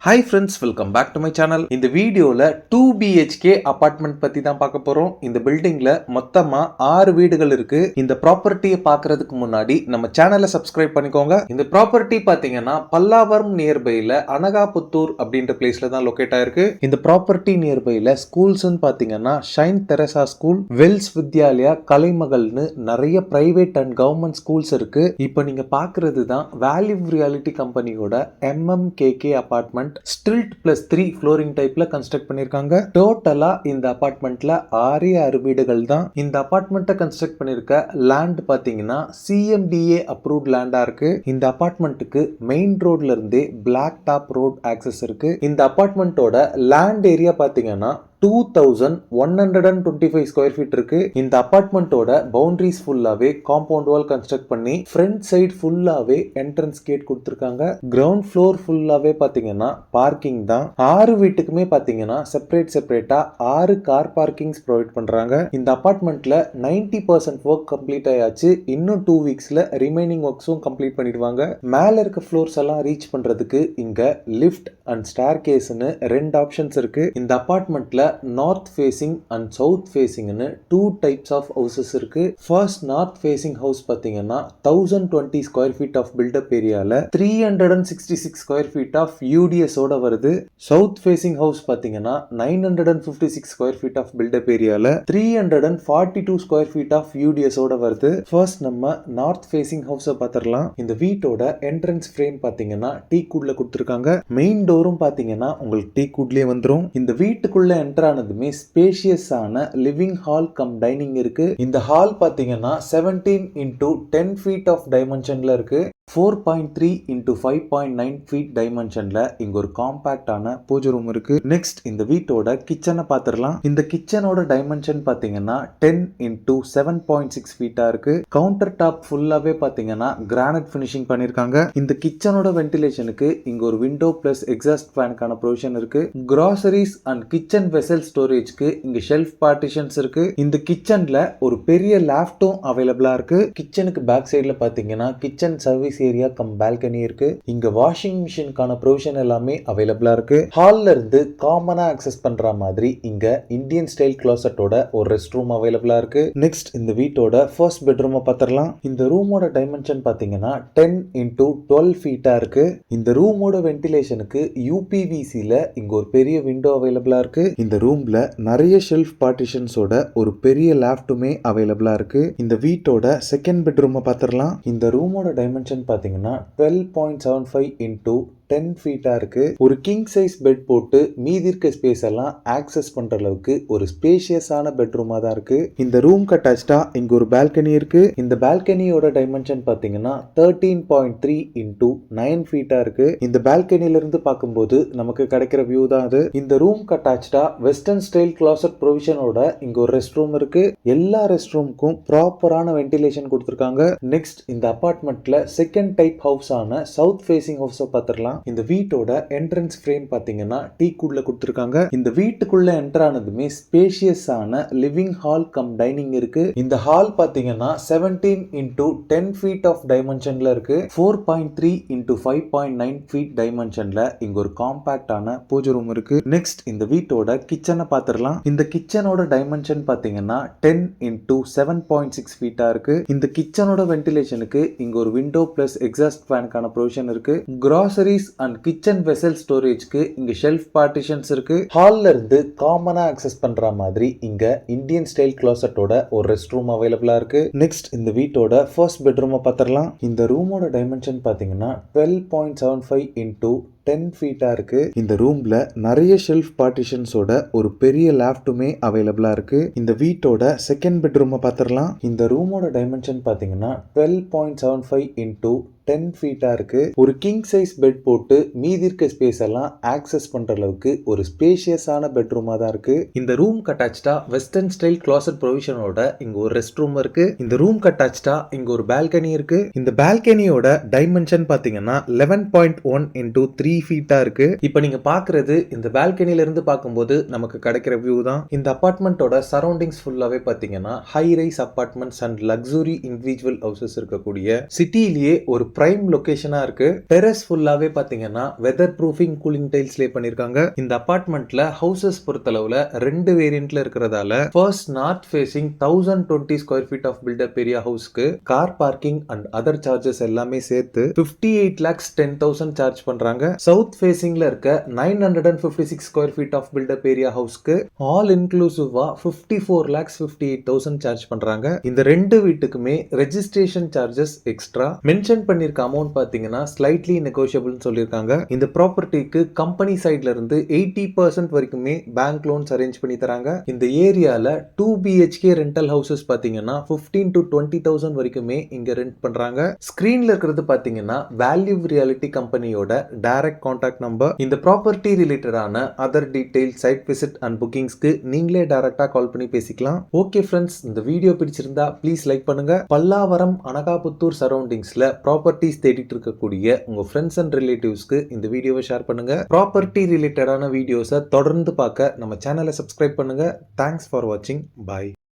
Hi friends, welcome back to my channel. இந்த வீடியோவில் 2BHK apartment பற்றி தான் பார்க்க போகிறோம். இந்த பில்டிங்கில் மொத்தமாக 6 வீடுகள் இருக்குது. இந்த ப்ராப்பர்ட்டியை பார்க்குறதுக்கு முன்னாடி நம்ம சேனலை சப்ஸ்கிரைப் பண்ணிக்கோங்க. இந்த ப்ராப்பர்ட்டி பார்த்தீங்கன்னா பல்லாவரம் நியர்பையில் அனகாபுத்தூர் அப்படின்ற பிளேஸில் தான் லொக்கேட் ஆயிருக்கு. இந்த ப்ராப்பர்ட்டி நியர்பையில் ஸ்கூல்ஸ்ன்னு பார்த்தீங்கன்னா ஷைன் தெரசா ஸ்கூல், வெல்ஸ் வித்யாலயா, கலைமகள்னு நிறைய பிரைவேட் அண்ட் கவர்மெண்ட் ஸ்கூல்ஸ் இருக்குது. இப்போ நீங்கள் பார்க்குறது தான் வேல்யூ ரியாலிட்டி கம்பெனியோட MMKK அபார்ட்மெண்ட். ஸ்டில்ட் பிளஸ் 3 ஃப்ளோரிங் டைப்ல கன்ஸ்ட்ரக்ட் பண்ணிருக்காங்க. டோட்டலா இந்த அபார்ட்மெண்ட்ல 6 வீடுகள் தான். இந்த அபார்ட்மெண்ட்டை கன்ஸ்ட்ரக்ட் பண்ணிருக்க லேண்ட் பாத்தீங்கன்னா CMDA அப்ரூவ்ட் லேண்டா இருக்கு. இந்த அபார்ட்மெண்ட்டுக்கு மெயின் ரோட்ல இருந்தே பிளாக் டாப் ரோட் ஆக்சஸ் இருக்கு. இந்த அபார்ட்மெண்ட்டோட லேண்ட் ஏரியா பாத்தீங்கன்னா 2125 ஸ்கொயர் ஃபீட் இருக்கு. இந்த அபார்ட்மெண்ட்டோட பவுண்டரிஸ் ஃபுல்லாவே காம்பவுண்ட் வால் கன்ஸ்ட்ரக்ட் பண்ணி ஃப்ரண்ட் சைடு ஃபுல்லாவே என்ட்ரன்ஸ் கேட் கொடுத்துருக்காங்க. கிரவுண்ட் ஃப்ளோர் ஃபுல்லாவே பாத்தீங்கன்னா பார்க்கிங் தான். 6 வீட்டுக்குமே பாத்தீங்கன்னா செப்பரேட்டா 6 கார் பார்க்கிங்ஸ் ப்ரொவைட் பண்றாங்க. இந்த அபார்ட்மெண்ட்ல 90% ஒர்க் கம்ப்ளீட் ஆயாச்சு. இன்னும் 2 வீக்ஸ்ல ரிமைனிங் ஒர்க்ஸும் கம்ப்ளீட் பண்ணிடுவாங்க. மேல இருக்க ஃப்ளோர்ஸ் எல்லாம் ரீச் பண்றதுக்கு இங்க லிஃப்ட் அண்ட் ஸ்டேர் கேஸ்னு 2 ஆப்ஷன்ஸ் இருக்கு. இந்த அபார்ட்மெண்ட்ல நார்த் ஃபேசிங் அண்ட் சவுத் ஃபேசிங்னு 2 டைப்ஸ் ஆஃப் ஹவுசஸ் இருக்கு. ஃபர்ஸ்ட் நார்த் ஃபேசிங் ஹவுஸ் பாத்தீங்கன்னா 1020 ஸ்கொயர் ஃபீட் ஆஃப் பில்டப் ஏரியால 366 ஸ்கொயர் ஃபீட் ஆஃப் UDS ஓட வருது. சவுத் ஃபேசிங் ஹவுஸ் பாத்தீங்கன்னா 956 ஸ்கொயர் ஃபீட் ஆஃப் பில்டப் ஏரியால 342 ஸ்கொயர் ஃபீட் ஆஃப் UDS ஓட வருது. ஃபர்ஸ்ட் நம்ம நார்த் ஃபேசிங் ஹவுஸை பார்த்துடலாம். இந்த வீட்டோட என்ட்ரன்ஸ் ஃப்ரேம் பாத்தீங்கன்னா டீக் வுட்ல கொடுத்துருக்காங்க. மெயின் டோரும் பாத்தீங்கன்னா உங்களுக்கு டீக் வுட்லயே வந்துரும். இந்த வீட்டுக்குள்ள என்டர் ஆனதுமே ஸ்பேஷியஸான லிவிங் ஹால் கம் டைனிங் இருக்கு. இந்த ஹால் பாத்தீங்கன்னா 17 into 10 feet ஆஃப் டைமென்ஷன்ல இருக்கு. 4.3 into 5.9 feet டைமென்ஷன்ல இங்க ஒரு காம்பாக்டான பூஜை ரூம் இருக்கு. நெக்ஸ்ட் இந்த வீட்டோட கிச்சனை பார்த்துடலாம். இந்த கிச்சனோட டைமென்ஷன் பாத்தீங்கன்னா 10 into 7.6 ஃபீட்டா இருக்கு. கவுண்டர் டாப் ஃபுல்லாவே பாத்தீங்கன்னா கிரானைட் ஃபினிஷிங் பண்ணிருக்காங்க. இந்த கிச்சனோட வென்டிலேஷனுக்கு இங்க ஒரு விண்டோ பிளஸ் எக்ஸாஸ்ட் ஃபேனுக்கான ப்ரொவிஷன் இருக்கு. கிராசரிஸ் அண்ட் கிச்சன் வெசல் ஸ்டோரேஜ்க்கு இங்க ஷெல்ஃப் பார்ட்டிஷன்ஸ் இருக்கு. இந்த கிச்சன்ல ஒரு பெரிய லேப்டும் அவைலபிளா இருக்கு. கிச்சனுக்கு பேக் சைடுல பாத்தீங்கன்னா kitchen service area come balcony இருக்கு. இங்க வாஷிங் மிஷினுக்கான ப்ரொவிஷன் எல்லாமே அவைலபிளா இருக்கு. ஹால்ல இருந்து காமனா ஆக்சஸ் பண்ற மாதிரி இங்க இந்தியன் ஸ்டைல் க்ளாசட்டோட ஒரு ரெஸ்ட் ரூம் அவைலபிளா இருக்கு. நெக்ஸ்ட் இந்த வீட்டோட ஃபர்ஸ்ட் பெட்ரூமை பார்த்துடலாம். இந்த ரூமோட டைமென்ஷன் பாத்தீங்கன்னா 10 into 12 ஃபீட்டா இருக்கு. இந்த ரூமோட வென்டிலேஷனுக்கு UPVCல இங்க ஒரு பெரிய விண்டோ அவைலபிளா இருக்கு. இந்த ரூம்ல நிறைய ஷெல்ஃப் பார்ட்டிஷன்ஸோட ஒரு பெரிய லேப்டுமே அவைலபிளா இருக்கு. இந்த வீட்டோட செகண்ட் பெட்ரூமை பார்த்துடலாம். இந்த ரூமோட டைமென்ஷன் பாத்தீங்கன்னா 12.75 into 10 ஃபீட்டா இருக்கு. ஒரு கிங் சைஸ் பெட் போட்டு மீதி இருக்க ஸ்பேஸ் எல்லாம் ஆக்சஸ் பண்ற அளவுக்கு ஒரு ஸ்பேஷியஸான பெட்ரூமா தான் இருக்கு. இந்த ரூம்க்கு அட்டாச்டா இங்க ஒரு பால்கனி இருக்கு. இந்த பால்கனியோட டைமென்ஷன் பாத்தீங்கன்னா 13.3 into 9 ஃபீட்டா இருக்கு. இந்த பால்கனில இருந்து பார்க்கும்போது நமக்கு கிடைக்கிற வியூ தான் அது. இந்த ரூம்க்கு அட்டாச்டா வெஸ்டர்ன் ஸ்டைல் கிளாசட் ப்ரொவிஷனோட இங்க ஒரு ரெஸ்ட் ரூம் இருக்கு. எல்லா ரெஸ்ட் ரூமுக்கும் ப்ராப்பரான வென்டிலேஷன் கொடுத்திருக்காங்க. நெக்ஸ்ட் இந்த அபார்ட்மெண்ட்ல செகண்ட் டைப் ஹவுஸ் ஆன சவுத் ஃபேசிங் ஹவுஸை பார்த்துடலாம். இந்த வீட்டோட என்ட்ரன்ஸ் ஃப்ரேம் பாத்தீங்கன்னா டீக் வுட்ல கொடுத்திருக்காங்க. இந்த வீட்டுக்குள்ள என்டர் ஆனதுமே ஸ்பேஷியஸான லிவிங் ஹால் கம் டைனிங் இருக்கு. இந்த ஹால் பாத்தீங்கன்னா 17 into 10 feet ஆஃப் டைமென்ஷன்ல இருக்கு. 4.3 into 5.9 feet டைமென்ஷன்ல இங்க ஒரு காம்பாக்டான பூஜை ரூம் இருக்கு. நெக்ஸ்ட் இந்த வீட்டோட கிச்சனை பார்த்துடலாம். இந்த கிச்சனோட டைமென்ஷன் பாத்தீங்கன்னா 10 into 7.6 ஃபீட்டா இருக்கு. இந்த கிச்சனோட வென்டிலேஷனுக்கு இங்க ஒரு விண்டோ பிளஸ் எக்ஸாஸ்ட் ஃபேனுக்கான ப்ரொவிஷன் இருக்கு. கிராசரிஸ் அண்ட் கிச்சன் வெசல் ஸ்டோரேஜ்க்கு இங்க ஷெல்ஃப் பார்ட்டிஷன்ஸ் இருக்கு. ஹால்ல இருந்து காமனா ஆக்சஸ் பண்ற மாதிரி இங்க இந்தியன் ஸ்டைல் க்ளாசட்டோட ஒரு ரெஸ்ட் ரூம் அவைலபிளா இருக்கு. நெக்ஸ்ட் இந்த வீட்டோட ஃபர்ஸ்ட் பெட்ரூமை பார்த்துடலாம். இந்த ரூமோட டைமென்ஷன் பாத்தீங்கன்னா 12.75 into 10 ஃபீட்டா இருக்கு. இந்த ரூம்ல நிறைய ஷெல்ஃப் பார்ட்டிஷன்ஸோட ஒரு பெரிய லேப்டுமே அவைலபிளா இருக்கு. இந்த வீட்டோட செகண்ட் பெட்ரூமை பார்த்துடலாம். இந்த ரூமோட டைமென்ஷன் பாத்தீங்கன்னா 12.75 into 10 ஃபீட்டா இருக்கு. ஒரு கிங் சைஸ் பெட் போட்டு மீதி இருக்க ஸ்பேஸ் எல்லாம் ஆக்சஸ் பண்ற அளவுக்கு ஒரு ஸ்பேஷியஸான பெட்ரூமா தான் இருக்கு. இந்த ரூம் அட்டாச்டா வெஸ்டர்ன் ஸ்டைல் கிளாசட் ப்ரொவிஷனோட இங்க ஒரு ரெஸ்ட் ரூம் இருக்கு. இந்த ரூம் அட்டாச்டா இங்க ஒரு பால்கனி இருக்கு. இந்த பால்கனியோட டைமென்ஷன் பாத்தீங்கன்னா 11.1 into 3 ஃபீட்டா இருக்கு. இப்போ நீங்க பாக்குறது இந்த பால்கனில இருந்து பார்க்கும்போது நமக்கு கிடைக்கிற வியூ தான். இந்த அபார்ட்மெண்ட்டோட சரௌண்டிங்ஸ் ஃபுல்லாவே பாத்தீங்கன்னா high rise apartments and luxury individual houses இருக்கக்கூடிய சிட்டிலேயே ஒரு பிரைம் லொகேஷனா இருக்கு. டெரஸ் ஃபுல்லாவே பாத்தீங்கன்னா weather proofing cooling tiles lay பண்ணிருக்காங்க. இந்த அபார்ட்மெண்ட்ல ஹவுசஸ் பொறுத்தளவுல 2 வேரியன்ட்ல இருக்கிறதால first north facing 1020 square feet of built up area ஹவுஸ்க்கு car parking and other charges எல்லாமே சேர்த்து 58 lakhs 10,000 சார்ஜ் பண்றாங்க. சவுத் ஃபேசிங்ல இருக்க 956 square feet of built up area ஹவுஸ்க்கு ஆல் இன்க்ளூசிவா 54 lakhs 58,000 சார்ஜ் பண்றாங்க. இந்த ரெண்டு வீட்டுக்குமே ரெஜிஸ்ட்ரேஷன் சார்ஜஸ் எக்ஸ்ட்ரா. மென்ஷன் பண்ணிருக்க அமௌண்ட் பாத்தீங்கன்னா ஸ்லைட்லி நெகோஷியபிள் சொல்லிருக்காங்க. இந்த ப்ராப்பர்ட்டிக்கு கம்பெனி சைட்ல இருந்து 80% வரைக்குமே பேங்க் லோன்ஸ் அரேஞ்ச் பண்ணி தராங்க. இந்த ஏரியால 2 BHK ரெண்டல் ஹவுசஸ் பாத்தீங்கன்னா 15 to 20,000 வரைக்குமே இங்க ரெண்ட் பண்றாங்க. ஸ்கிரீன்ல இருக்கிறது பாத்தீங்கன்னா வேல்யூ ரியாலிட்டி கம்பெனியோட டைரக்ட் கான்டாக்ட் நம்பர். இந்த ப்ராப்பர்ட்டி ரிலேட்டடான other detail, site visit and புக்கிங்ஸ்க்கு நீங்களே டைரக்டா கால் பண்ணி பேசிக்கலாம். ஓகே ஃப்ரெண்ட்ஸ், இந்த வீடியோ பிடிச்சிருந்தா ப்ளீஸ் லைக் பண்ணுங்க. பல்லாவரம், அனகாபுத்தூர் சரௌண்டிங்ஸ்ல ப்ராப்பர்ட்டிஸ் தேடிட்டு இருக்கக்கூடிய உங்க ஃப்ரெண்ட்ஸ் அண்ட் ரிலேட்டிவ்ஸ்க்கு இந்த வீடியோவை ஷேர் பண்ணுங்க. ப்ராப்பர்ட்டி ரிலேட்டடான வீடியோஸை தொடர்ந்து பார்க்க நம்ம சேனலை சப்ஸ்கிரைப் பண்ணுங்க. தேங்க்ஸ் ஃபார் வாட்சிங். பாய்.